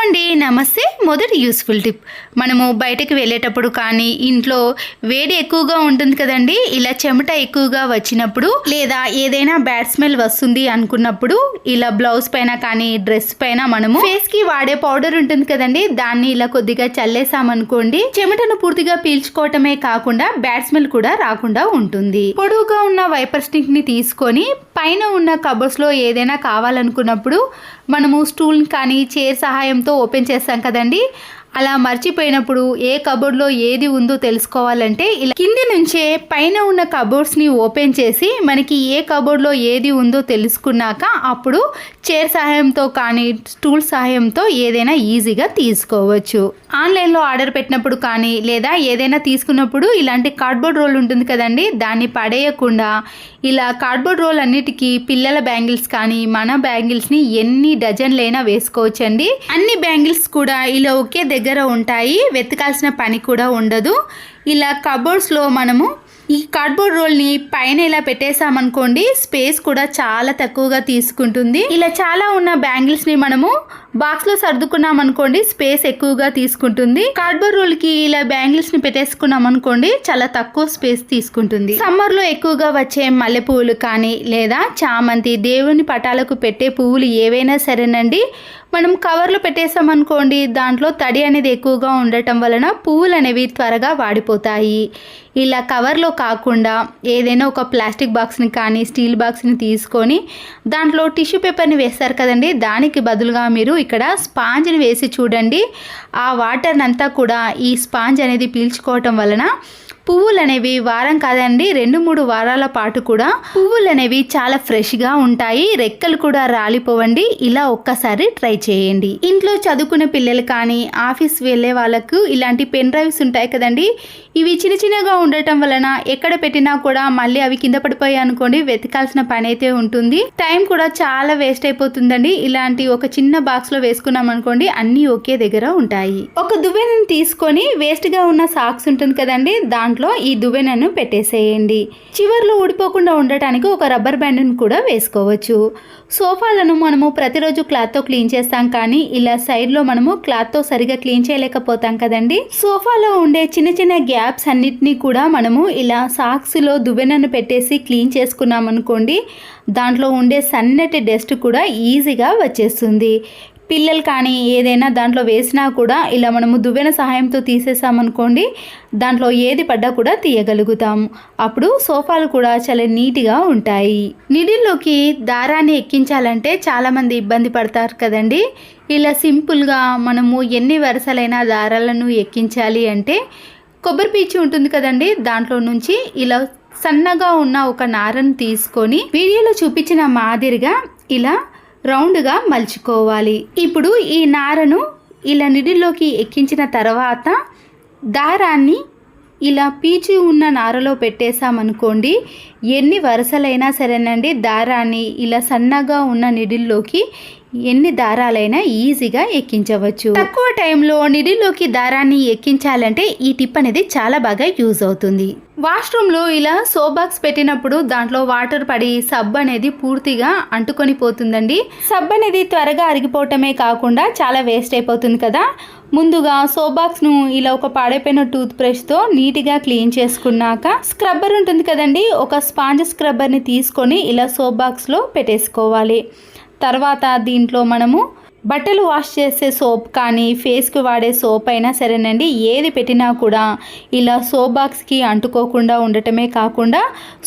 అండి, నమస్తే. మొదటి యూస్ఫుల్ టిప్, మనము బయటకు వెళ్ళేటప్పుడు కానీ ఇంట్లో వేడి ఎక్కువగా ఉంటుంది కదండి. ఇలా చెమట ఎక్కువగా వచ్చినప్పుడు లేదా ఏదైనా బ్యాడ్ స్మెల్ వస్తుంది అనుకున్నప్పుడు ఇలా బ్లౌజ్ పైన కానీ డ్రెస్ పైన మనము ఫేస్ కి వాడే పౌడర్ ఉంటుంది కదండి, దాన్ని ఇలా కొద్దిగా చల్లేసామనుకోండి, చెమటను పూర్తిగా పీల్చుకోవటమే కాకుండా బ్యాడ్ స్మెల్ కూడా రాకుండా ఉంటుంది. పొడవుగా ఉన్న వైపర్ స్టిక్ ని తీసుకొని పైన ఉన్న కబోర్డ్స్ లో ఏదైనా కావాలనుకున్నప్పుడు మనము స్టూల్ కానీ చైర్ సహాయంతో ఓపెన్ చేస్తాం కదండి. అలా మర్చిపోయినప్పుడు ఏ కబోర్డ్లో ఏది ఉందో తెలుసుకోవాలంటే ఇలా కింది నుంచే పైన ఉన్న కబోర్డ్స్ని ఓపెన్ చేసి మనకి ఏ కబోర్డ్లో ఏది ఉందో తెలుసుకున్నాక అప్పుడు చైర్ సహాయంతో కానీ స్టూల్ సహాయంతో ఏదైనా ఈజీగా తీసుకోవచ్చు. ఆన్లైన్లో ఆర్డర్ పెట్టినప్పుడు కానీ లేదా ఏదైనా తీసుకున్నప్పుడు ఇలాంటి కార్డ్బోర్డ్ రోల్ ఉంటుంది కదండి, దాన్ని పడేయకుండా ఇలా కార్డ్బోర్డ్ రోల్ అన్నిటికీ పిల్లల బ్యాంగిల్స్ కానీ మన బ్యాంగిల్స్ని ఎన్ని డజన్లైనా వేసుకోవచ్చండి. అన్ని బ్యాంగిల్స్ కూడా ఇలా ఒకే దగ్గర ఉంటాయి, వెతకాల్సిన పని కూడా ఉండదు. ఇలా కబోర్డ్స్లో మనము ఈ కార్డ్బోర్డ్ రోల్ని పైన ఇలా పెట్టేసామనుకోండి, స్పేస్ కూడా చాలా తక్కువగా తీసుకుంటుంది. ఇలా చాలా ఉన్న బ్యాంగిల్స్ని మనము బాక్స్లో సర్దుకున్నాం అనుకోండి, స్పేస్ ఎక్కువగా తీసుకుంటుంది. కార్డ్బోర్డ్ రోల్కి ఇలా బ్యాంగిల్స్ని పెట్టేసుకున్నాం అనుకోండి, చాలా తక్కువ స్పేస్ తీసుకుంటుంది. సమ్మర్లో ఎక్కువగా వచ్చే మల్లె పువ్వులు కానీ లేదా చామంతి, దేవుని పటాలకు పెట్టే పువ్వులు ఏవైనా సరేనండి, మనం కవర్లో పెట్టేసామనుకోండి, దాంట్లో తడి అనేది ఎక్కువగా ఉండటం వలన పువ్వులు అనేవి త్వరగా వాడిపోతాయి. ఇలా కవర్లో కాకుండా ఏదైనా ఒక ప్లాస్టిక్ బాక్స్ని కానీ స్టీల్ బాక్స్ని తీసుకొని దాంట్లో టిష్యూ పేపర్ని వేస్తారు కదండి, దానికి బదులుగా మీరు ఇక్కడ స్పాంజ్ని వేసి చూడండి. ఆ వాటర్ని అంతా కూడా ఈ స్పాంజ్ అనేది పీల్చుకోవటం వలన పువ్వులు అనేవి వారం కాదండి 2-3 వారాల పాటు కూడా పువ్వులు అనేవి చాలా ఫ్రెష్గా ఉంటాయి, రెక్కలు కూడా రాలిపోవండి. ఇలా ఒక్కసారి ట్రై చేయండి. ఇంట్లో చదువుకునే పిల్లలు కానీ ఆఫీస్ వెళ్ళే వాళ్ళకు ఇలాంటి పెన్ డ్రైవ్స్ ఉంటాయి కదండి, ఇవి చిన్న చిన్నగా ఉండటం వలన ఎక్కడ పెట్టినా కూడా మళ్ళీ అవి కింద పడిపోయాయి అనుకోండి, వెతకాల్సిన పని అయితే ఉంటుంది, టైం కూడా చాలా వేస్ట్ అయిపోతుందండి. ఇలాంటి ఒక చిన్న బాక్స్లో వేసుకున్నాం అనుకోండి, అన్నీ ఒకే దగ్గర ఉంటాయి. ఒక దువ్వెనని తీసుకొని వేస్ట్గా ఉన్న సాక్స్ ఉంటుంది కదండి, దాంట్లో ఈ దువ్వెనను పెట్టేసేయండి. చివర్లో ఊడిపోకుండా ఉండటానికి ఒక రబ్బర్ బ్యాండ్ని కూడా వేసుకోవచ్చు. సోఫాలను మనము ప్రతిరోజు క్లాత్తో క్లీన్ చేస్తాం కానీ ఇలా సైడ్లో మనము క్లాత్తో సరిగా క్లీన్ చేయలేకపోతాం కదండి. సోఫాలో ఉండే చిన్న చిన్న గ్యాప్స్ అన్నిటినీ కూడా మనము ఇలా సాక్స్లో దువ్వెనను పెట్టేసి క్లీన్ చేసుకున్నాం అనుకోండి, దాంట్లో ఉండే సన్నటి డస్ట్ కూడా ఈజీగా వచ్చేస్తుంది. పిల్లలు కానీ ఏదైనా దాంట్లో వేసినా కూడా ఇలా మనము దువ్వెన సహాయంతో తీసేసామనుకోండి, దాంట్లో ఏది పడ్డా కూడా తీయగలుగుతాము. అప్పుడు సోఫాలు కూడా చాలా నీట్గా ఉంటాయి. నీడిల్లోకి దారాన్ని ఎక్కించాలంటే చాలామంది ఇబ్బంది పడతారు కదండి. ఇలా సింపుల్గా మనము ఎన్ని వరుసలైన దారాలను ఎక్కించాలి అంటే కొబ్బరి పీచు ఉంటుంది కదండి, దాంట్లో నుంచి ఇలా సన్నగా ఉన్న ఒక నారను తీసుకొని వీడియోలో చూపించిన మాదిరిగా ఇలా రౌండ్గా మలుచుకోవాలి. ఇప్పుడు ఈ నారను ఇలా నిడిల్లోకి ఎక్కించిన తర్వాత దారాన్ని ఇలా పీచు ఉన్న నారలో పెట్టేసామనుకోండి, ఎన్ని వరుసలైనా సరేనండి దారాన్ని ఇలా సన్నగా ఉన్న నిడిల్లోకి ఎన్ని దారాలైనా ఈజీగా ఎక్కించవచ్చు. తక్కువ టైంలో నిడిల్లోకి దారాన్ని ఎక్కించాలంటే ఈ టిప్ అనేది చాలా బాగా యూజ్ అవుతుంది. వాష్రూమ్లో ఇలా సోప్ బాక్స్ పెట్టినప్పుడు దాంట్లో వాటర్ పడి సబ్బు అనేది పూర్తిగా అంటుకొని పోతుందండి. సబ్బు అనేది త్వరగా అరిగిపోవటమే కాకుండా చాలా వేస్ట్ అయిపోతుంది కదా. ముందుగా సోప్ బాక్స్ను ఇలా ఒక పాడైపోయిన టూత్ బ్రష్తో నీట్గా క్లీన్ చేసుకున్నాక స్క్రబ్బర్ ఉంటుంది కదండి, ఒక స్పాంజ్ స్క్రబ్బర్ని తీసుకొని ఇలా సోప్ బాక్స్లో పెట్టేసుకోవాలి. తర్వాత దీంట్లో మనము బట్టలు వాష్ చేసే సోప్ కానీ ఫేస్కి వాడే సోప్ అయినా సరేనండి, ఏది పెట్టినా కూడా ఇలా సోప్ బాక్స్కి అంటుకోకుండా ఉండటమే కాకుండా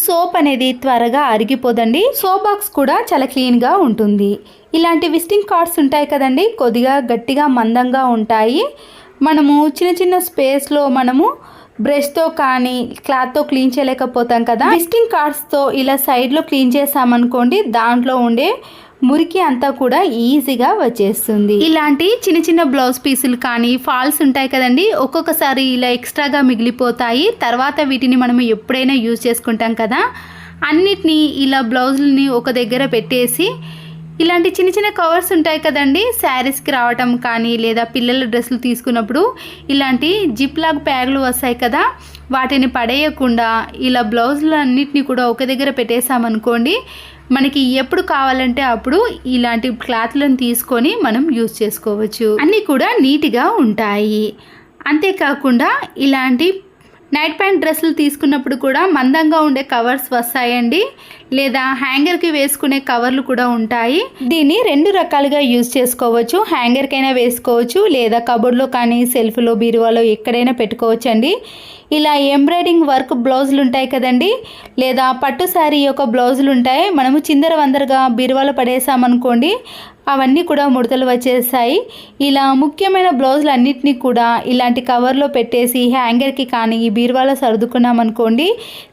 సోప్ అనేది త్వరగా అరిగిపోదండి. సోప్ బాక్స్ కూడా చాలా క్లీన్గా ఉంటుంది. ఇలాంటి విజిటింగ్ కార్డ్స్ ఉంటాయి కదండి, కొద్దిగా గట్టిగా మందంగా ఉంటాయి. మనము చిన్న చిన్న స్పేస్లో మనము బ్రష్తో కానీ క్లాత్తో క్లీన్ చేయలేకపోతాం కదా, విజిటింగ్ కార్డ్స్తో ఇలా సైడ్లో క్లీన్ చేసామనుకోండి, దాంట్లో ఉండే మురికి అంతా కూడా ఈజీగా వచ్చేస్తుంది. ఇలాంటి చిన్న చిన్న బ్లౌజ్ పీసులు కానీ ఫాల్స్ ఉంటాయి కదండి, ఒక్కొక్కసారి ఇలా ఎక్స్ట్రాగా మిగిలిపోతాయి, తర్వాత వీటిని మనం ఎప్పుడైనా యూజ్ చేసుకుంటాం కదా. అన్నిటినీ ఇలా బ్లౌజులని ఒక దగ్గర పెట్టేసి ఇలాంటి చిన్న చిన్న కవర్స్ ఉంటాయి కదండి, శారీస్కి రావటం కానీ లేదా పిల్లల డ్రెస్సులు తీసుకున్నప్పుడు ఇలాంటి జిప్ లాగ్ బ్యాగులు వస్తాయి కదా, వాటిని పడేయకుండా ఇలా బ్లౌజులు అన్నిటినీ కూడా ఒక దగ్గర పెట్టేసామనుకోండి, మనకి ఎప్పుడు కావాలంటే అప్పుడు ఇలాంటి క్లాత్లను తీసుకొని మనం యూజ్ చేసుకోవచ్చు. అన్నీ కూడా నీట్గా ఉంటాయి. అంతేకాకుండా ఇలాంటి నైట్ ప్యాంట్ డ్రెస్సులు తీసుకున్నప్పుడు కూడా మందంగా ఉండే కవర్స్ వస్తాయండి, లేదా హ్యాంగర్కి వేసుకునే కవర్లు కూడా ఉంటాయి. దీన్ని 2 రకాలుగా యూజ్ చేసుకోవచ్చు. హ్యాంగర్కైనా వేసుకోవచ్చు, లేదా కబోర్డ్లో కానీ సెల్ఫ్లో బీరువాలో ఎక్కడైనా పెట్టుకోవచ్చు అండి. ఇలా ఎంబ్రాయిడింగ్ వర్క్ బ్లౌజులు ఉంటాయి కదండి, లేదా పట్టు శారీ యొక్క బ్లౌజులు ఉంటాయి. మనము చిందర వందరగా బీరువాలో పడేసామనుకోండి, అవన్నీ కూడా ముడతలు వచ్చేస్తాయి. ఇలా ముఖ్యమైన బ్లౌజులు అన్నిటినీ కూడా ఇలాంటి కవర్లో పెట్టేసి హ్యాంగర్కి కానీ బీరువాలో సర్దుకున్నామనుకోండి,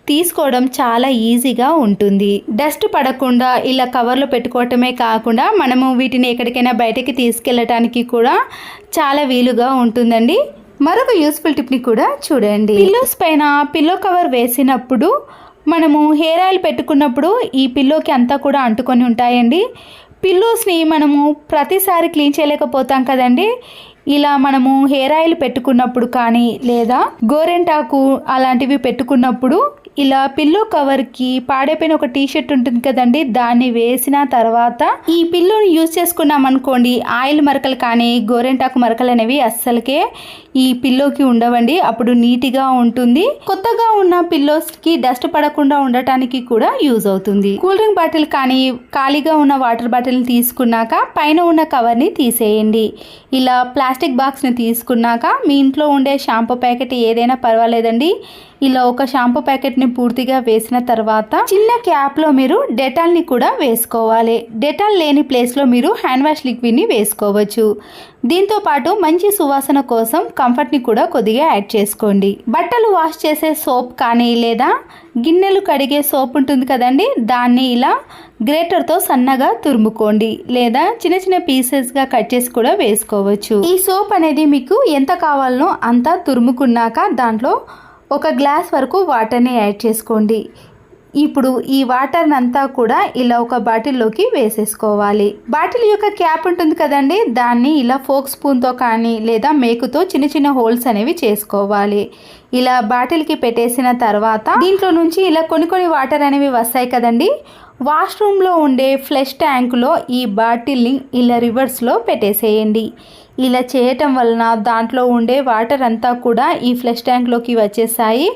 తీసుకోవడం చాలా ఈజీగా ఉంటుంది. డస్ట్ పడకుండా ఇలా కవర్లో పెట్టుకోవటమే కాకుండా మనము వీటిని ఎక్కడికైనా బయటకి తీసుకెళ్ళటానికి కూడా చాలా వీలుగా ఉంటుందండి. మరొక యూస్ఫుల్ టిప్ని కూడా చూడండి. పిల్లోస్ పైన పిల్లో కవర్ వేసినప్పుడు మనము హెయిర్ ఆయిల్ పెట్టుకున్నప్పుడు ఈ పిల్లోకి అంతా కూడా అంటుకొని ఉంటాయండి. పిల్లోస్ని మనము ప్రతిసారి క్లీన్ చేయలేకపోతాం కదండి. ఇలా మనము హెయిర్ ఆయిల్ పెట్టుకున్నప్పుడు కానీ, లేదా గోరెంటాకు అలాంటివి పెట్టుకున్నప్పుడు ఇలా పిల్లో కవర్కి పాడైపోయిన ఒక టీషర్ట్ ఉంటుంది కదండి, దాన్ని వేసిన తర్వాత ఈ పిల్లోని యూజ్ చేసుకున్నాం అనుకోండి, ఆయిల్ మరకలు కానీ గోరెంటాకు మరకలు అనేవి అస్సలకే ఈ పిల్లోకి ఉండవండి. అప్పుడు నీట్గా ఉంటుంది. కొత్తగా ఉన్న పిల్లోస్కి డస్ట్ పడకుండా ఉండటానికి కూడా యూజ్ అవుతుంది. కూల్ డ్రింక్ బాటిల్ కానీ ఖాళీగా ఉన్న వాటర్ బాటిల్ తీసుకున్నాక పైన ఉన్న కవర్ని తీసేయండి. ఇలా ప్లాస్టిక్ బాక్స్ని తీసుకున్నాక మీ ఇంట్లో ఉండే షాంపూ ప్యాకెట్ ఏదైనా పర్వాలేదండి, ఇలా ఒక షాంపూ ప్యాకెట్ని పూర్తిగా వేసిన తర్వాత చిన్న క్యాప్లో మీరు డెటాల్ని కూడా వేసుకోవాలి. డెటాల్ లేని ప్లేస్లో మీరు హ్యాండ్ వాష్ లిక్విడ్ని వేసుకోవచ్చు. దీంతో పాటు మంచి సువాసన కోసం కంఫర్ట్ని కూడా కొద్దిగా యాడ్ చేసుకోండి. బట్టలు వాష్ చేసే సోప్ కానీ, లేదా గిన్నెలు కడిగే సోప్ ఉంటుంది కదండి, దాన్ని ఇలా గ్రేటర్తో సన్నగా తురుముకోండి, లేదా చిన్న చిన్న పీసెస్గా కట్ చేసి కూడా వేసుకోవచ్చు. ఈ సోప్ అనేది మీకు ఎంత కావాలనో అంత తురుముకున్నాక దాంట్లో 1 గ్లాస్ వరకు వాటర్ని యాడ్ చేసుకోండి. ఇప్పుడు ఈ వాటర్ అంతా కూడా ఇలా ఒక బాటిల్లోకి వేసేసుకోవాలి. బాటిల్ యొక్క క్యాప్ ఉంటుంది కదండి, దాన్ని ఇలా ఫోక్ స్పూన్తో కానీ, లేదా మేకుతో చిన్న చిన్న హోల్స్ అనేవి చేసుకోవాలి. ఇలా బాటిల్కి పెట్టేసిన తర్వాత దీంట్లో నుంచి ఇలా కొన్ని వాటర్ అనేవి వస్తాయి కదండి, వాష్రూమ్లో ఉండే ఫ్లష్ ట్యాంకులో ఈ బాటిల్ని ఇలా రివర్స్లో పెట్టేసేయండి. ఇలా చేయటం వలన దాంట్లో ఉండే వాటర్ అంతా కూడా ఈ ఫ్లష్ ట్యాంక్లోకి వచ్చేసాయి.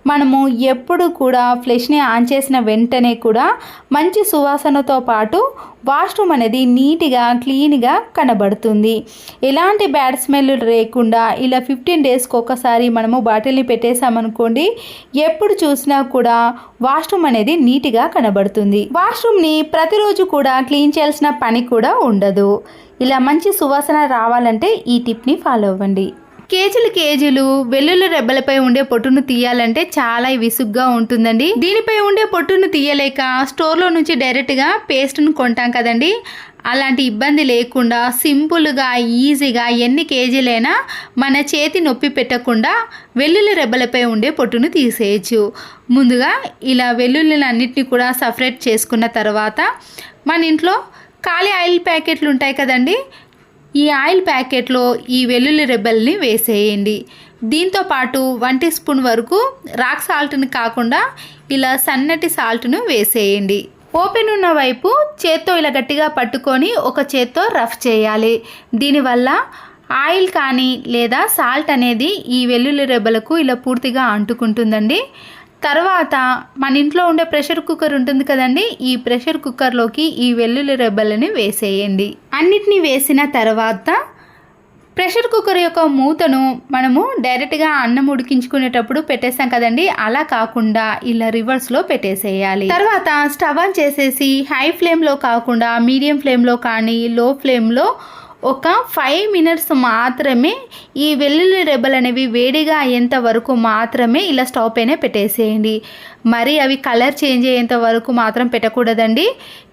మనము ఎప్పుడు కూడా ఫ్లష్ని ఆన్ చేసిన వెంటనే కూడా మంచి సువాసనతో పాటు వాష్రూమ్ అనేది నీట్గా క్లీన్గా కనబడుతుంది. ఎలాంటి బ్యాడ్ స్మెల్ లేకుండా ఇలా 15 డేస్కి ఒకసారి మనము బాటిల్ని పెట్టేసామనుకోండి, ఎప్పుడు చూసినా కూడా వాష్రూమ్ అనేది నీట్గా కనబడుతుంది. వాష్రూమ్ని ప్రతిరోజు కూడా క్లీన్ చేయాల్సిన పని కూడా ఉండదు. ఇలా మంచి సువాసన రావాలంటే ఈ టిప్ని ఫాలో అవ్వండి. కేజీలు వెల్లుల్లి రెబ్బలపై ఉండే పొట్టును తీయాలంటే చాలా విసుగ్గా ఉంటుందండి. దీనిపై ఉండే పొట్టును తీయలేక స్టోర్లో నుంచి డైరెక్ట్గా పేస్ట్ను కొంటాం కదండి. అలాంటి ఇబ్బంది లేకుండా సింపుల్గా ఈజీగా ఎన్ని కేజీలైనా మన చేతి నొప్పి పెట్టకుండా వెల్లుల్లి రెబ్బలపై ఉండే పొట్టును తీసేయచ్చు. ముందుగా ఇలా వెల్లుల్లిలన్నిటిని కూడా సపరేట్ చేసుకున్న తర్వాత మన ఇంట్లో ఖాళీ ఆయిల్ ప్యాకెట్లు ఉంటాయి కదండి, ఈ ఆయిల్ ప్యాకెట్లో ఈ వెల్లుల్లి రెబ్బల్ని వేసేయండి. దీంతో పాటు 1 టీ స్పూన్ వరకు రాక్ సాల్ట్ని కాకుండా ఇలా సన్నటి సాల్ట్ను వేసేయండి. ఓపెన్ ఉన్న వైపు చేత్తో ఇలా గట్టిగా పట్టుకొని ఒక చేత్తో రఫ్ చేయాలి. దీనివల్ల ఆయిల్ కానీ లేదా సాల్ట్ అనేది ఈ వెల్లుల్లి రెబ్బలకు ఇలా పూర్తిగా అంటుకుంటుందండి. తర్వాత మన ఇంట్లో ఉండే ప్రెషర్ కుక్కర్ ఉంటుంది కదండి, ఈ ప్రెషర్ కుక్కర్లోకి ఈ వెల్లుల్లి రెబ్బలని వేసేయండి. అన్నిటినీ వేసిన తర్వాత ప్రెషర్ కుక్కర్ యొక్క మూతను మనము డైరెక్ట్గా అన్నం ఉడికించుకునేటప్పుడు పెట్టేస్తాం కదండి, అలా కాకుండా ఇలా రివర్స్లో పెట్టేసేయాలి. తర్వాత స్టవ్ ఆన్ చేసేసి హై ఫ్లేమ్లో కాకుండా మీడియం ఫ్లేమ్లో కానీ లో ఫ్లేమ్లో ఒక 5 మినిట్స్ మాత్రమే ఈ వెల్లుల్లి రెబ్బలు అనేవి వేడిగా అయ్యేంత వరకు మాత్రమే ఇలా స్టవ్ పైన పెట్టేసేయండి. మరి అవి కలర్ చేంజ్ అయ్యేంత వరకు మాత్రం పెట్టకూడదండి.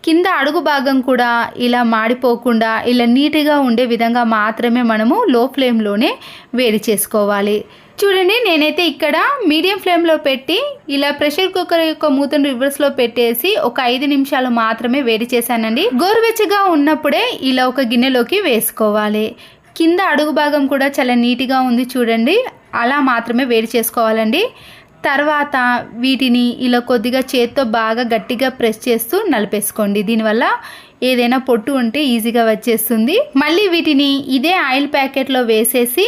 కింద అడుగు భాగం కూడా ఇలా మాడిపోకుండా ఇలా నీట్గా ఉండే విధంగా మాత్రమే మనము లో ఫ్లేమ్లోనే వేడి చేసుకోవాలి. చూడండి, నేనైతే ఇక్కడ మీడియం ఫ్లేమ్లో పెట్టి ఇలా ప్రెషర్ కుక్కర్ యొక్క మూతను రివర్స్లో పెట్టేసి ఒక 5 నిమిషాలు మాత్రమే వేడి చేశానండి. గోరువెచ్చగా ఉన్నప్పుడే ఇలా ఒక గిన్నెలోకి వేసుకోవాలి. కింద అడుగు భాగం కూడా చాలా నీట్గా ఉంది చూడండి, అలా మాత్రమే వేడి చేసుకోవాలండి. తర్వాత వీటిని ఇలా కొద్దిగా చేత్తో బాగా గట్టిగా ప్రెస్ చేస్తూ నలిపేసుకోండి. దీనివల్ల ఏదైనా పొట్టు ఉంటే ఈజీగా వచ్చేస్తుంది. మళ్ళీ వీటిని ఇదే ఆయిల్ ప్యాకెట్లో వేసేసి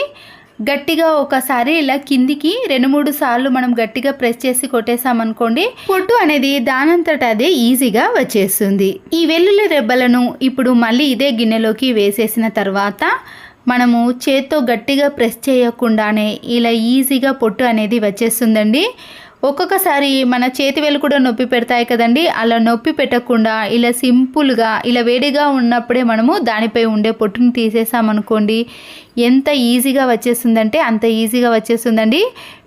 గట్టిగా ఒకసారి ఇలా కిందికి 2-3 సార్లు మనం గట్టిగా ప్రెస్ చేసి కొట్టేసామనుకోండి, పొట్టు అనేది దానంతట అదే ఈజీగా వచ్చేస్తుంది. ఈ వెల్లుల్లి రెబ్బలను ఇప్పుడు మళ్ళీ ఇదే గిన్నెలోకి వేసేసిన తర్వాత మనము చేత్తో గట్టిగా ప్రెస్ చేయకుండానే ఇలా ఈజీగా పొట్టు అనేది వచ్చేస్తుందండి. ఒక్కొక్కసారి మన చేతి వేలు కూడా నొప్పి పెడతాయి కదండి, అలా నొప్పి పెట్టకుండా ఇలా సింపుల్గా ఇలా వేడిగా ఉన్నప్పుడే మనము దానిపై ఉండే పొట్టుని తీసేసామనుకోండి, ఎంత ఈజీగా వచ్చేస్తుందంటే అంత ఈజీగా వచ్చేస్తుందండి.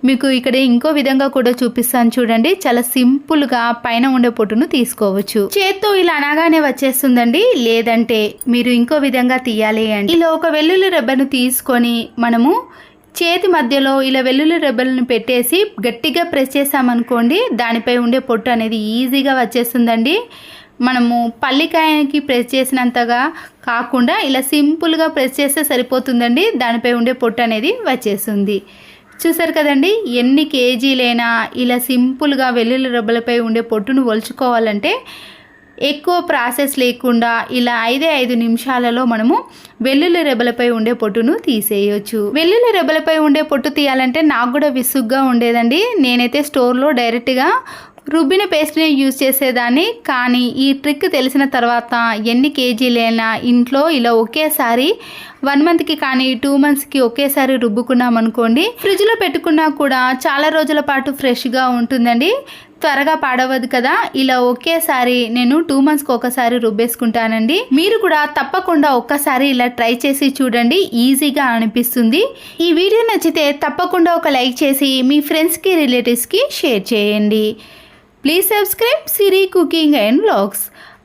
మీకు ఇక్కడ ఇంకో విధంగా కూడా చూపిస్తాను చూడండి. చాలా సింపుల్గా పైన ఉండే పొట్టును తీసుకోవచ్చు. చేత్తో ఇలా అనగానే వచ్చేస్తుందండి. లేదంటే మీరు ఇంకో విధంగా తీయాలి అంటే ఇలా ఒక వెల్లుల్లి రెబ్బను తీసుకొని మనము చేతి మధ్యలో ఇలా వెల్లుల్లి రెబ్బలను పెట్టేసి గట్టిగా ప్రెస్ చేసామనుకోండి, దానిపై ఉండే పొట్టు అనేది ఈజీగా వచ్చేస్తుందండి. మనము పల్లికాయకి ప్రెస్ చేసినంతగా కాకుండా ఇలా సింపుల్గా ప్రెస్ చేస్తే సరిపోతుందండి, దానిపై ఉండే పొట్టు అనేది వచ్చేస్తుంది. చూసారు కదండి, ఎన్ని కేజీలైనా ఇలా సింపుల్గా వెల్లుల్లి రెబ్బలపై ఉండే పొట్టును ఒలుచుకోవాలంటే ఎక్కువ ప్రాసెస్ లేకుండా ఇలా 5 నిమిషాలలో మనము వెల్లుల్లి రెబ్బలపై ఉండే పొట్టును తీసేయచ్చు. వెల్లుల్లి రెబ్బలపై ఉండే పొట్టు తీయాలంటే నాకు కూడా విసుగ్గా ఉండేదండి. నేనైతే స్టోర్లో డైరెక్ట్గా రుబ్బిన పేస్ట్ని యూజ్ చేసేదాన్ని. కానీ ఈ ట్రిక్ తెలిసిన తర్వాత ఎన్ని కేజీలైనా ఇంట్లో ఇలా ఒకేసారి 1 మంత్కి కానీ 2 మంత్స్కి ఒకేసారి రుబ్బుకున్నాం అనుకోండి, ఫ్రిడ్జ్లో పెట్టుకున్నా కూడా చాలా రోజుల పాటు ఫ్రెష్గా ఉంటుందండి, త్వరగా పాడవద్దు కదా. ఇలా ఒకేసారి నేను 2 మంత్స్కి ఒకసారి రుబ్బేసుకుంటానండి. మీరు కూడా తప్పకుండా ఒక్కసారి ఇలా ట్రై చేసి చూడండి, ఈజీగా అనిపిస్తుంది. ఈ వీడియో నచ్చితే తప్పకుండా ఒక లైక్ చేసి మీ ఫ్రెండ్స్కి రిలేటివ్స్కి షేర్ చేయండి. Please subscribe Siri cooking and vlogs.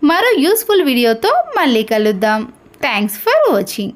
మరో యూస్ఫుల్ వీడియోతో మళ్ళీ కలుద్దాం. Thanks for watching.